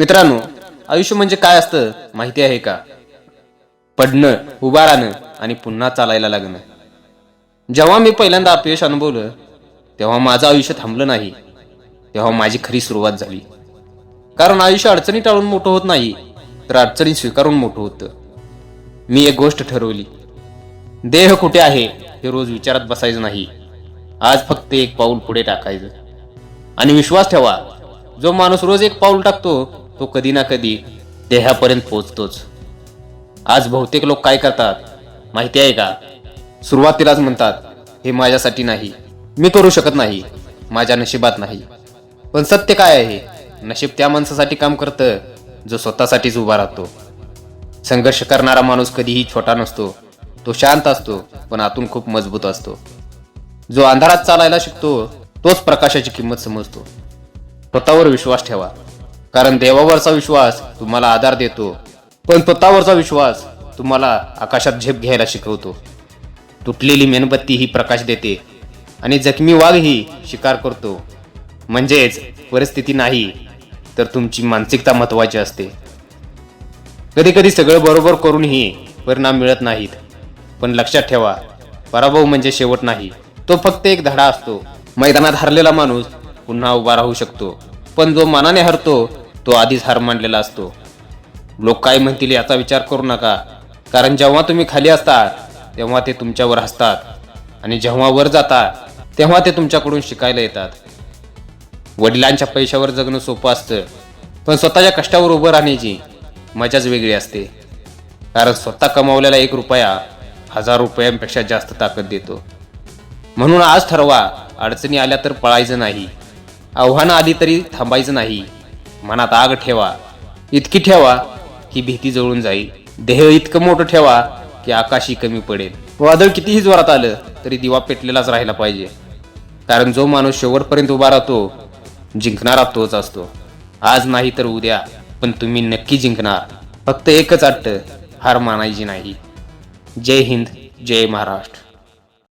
मित्रांनो, आयुष्य म्हणजे काय असतं माहिती आहे का? पडणं, उभा राहणं आणि पुन्हा चालायला लागणं. जेव्हा मी पहिल्यांदा अपयश अनुभवलं तेव्हा माझं आयुष्य थांबलं नाही. तेव्हा माझी खरी सुरुवात झाली. कारण आयुष्य अडचणी टाळून मोठं होत नाही, तर अडचणी स्वीकारून मोठं होतं. मी एक गोष्ट ठरवली. देह कुठे आहे हे रोज विचारत बसायचं नाही. आज फक्त एक पाऊल पुढे टाकायचं. आणि विश्वास ठेवा, जो माणूस रोज एक पाऊल टाकतो तो कधी ना कधी देहापर्यंत पोहोचतोच. आज बहुतेक लोक काय करतात माहिती आहे का? सुरुवातीलाच म्हणतात, हे माझ्यासाठी नाही, मी करू शकत नाही, माझ्या नशिबात नाही. पण सत्य काय आहे? नशीब त्या माणसासाठी काम करतं जो स्वतःसाठीच उभा राहतो. संघर्ष करणारा माणूस कधीही छोटा नसतो. तो शांत असतो, पण आतून खूप मजबूत असतो. जो अंधारात चालायला शिकतो तोच प्रकाशाची किंमत समजतो. स्वतःवर विश्वास ठेवा, कारण देवावरचा विश्वास तुम्हाला आधार देतो, पण स्वतःवरचा विश्वास तुम्हाला आकाशात झेप घ्यायला शिकवतो. तुटलेली मेणबत्ती ही प्रकाश देते आणि जखमी वाघ ही शिकार करतो. म्हणजेच परिस्थिती नाही, तर तुमची मानसिकता महत्वाची असते. कधी कधी सगळं बरोबर करूनही परिणाम मिळत नाहीत, पण लक्षात ठेवा, पराभव म्हणजे शेवट नाही, तो फक्त एक धडा असतो. मैदानात हरलेला माणूस पुन्हा उभा राहू शकतो, पण जो मनाने हरतो तो आधीच हार मानलेला असतो. लोक काय म्हणतील याचा विचार करू नका, कारण जेव्हा तुम्ही खाली असता तेव्हा ते तुमच्यावर हसतात, आणि जेव्हा वर जाता तेव्हा ते तुमच्याकडून शिकायला येतात. वडिलांच्या पैशावर जगणं सोपं असतं, पण स्वतःच्या कष्टावर उभं राहण्याची मजाच वेगळी असते. कारण स्वतः कमावलेला 1 रुपया 1000 रुपयांपेक्षा जास्त ताकद देतो. म्हणून आज ठरवा, अडचणी आल्या तर पळायचं नाही, आव्हानं आली तरी थांबायचं नाही. मनात आग ठेवा, इतकी ठेवा की भीती जळून जाईल. देह इतकं मोठं ठेवा की आकाशी कमी पडेल. वादळ कितीही जोरात आलं तरी दिवा पेटलेलाच राहिला पाहिजे. कारण जो माणूस शेवटपर्यंत उभा राहतो जिंकणारा तोच असतो. आज नाही तर उद्या, पण तुम्ही नक्की जिंकणार. फक्त एकच अट्ट, हार मानायची नाही. जय हिंद, जय महाराष्ट्र.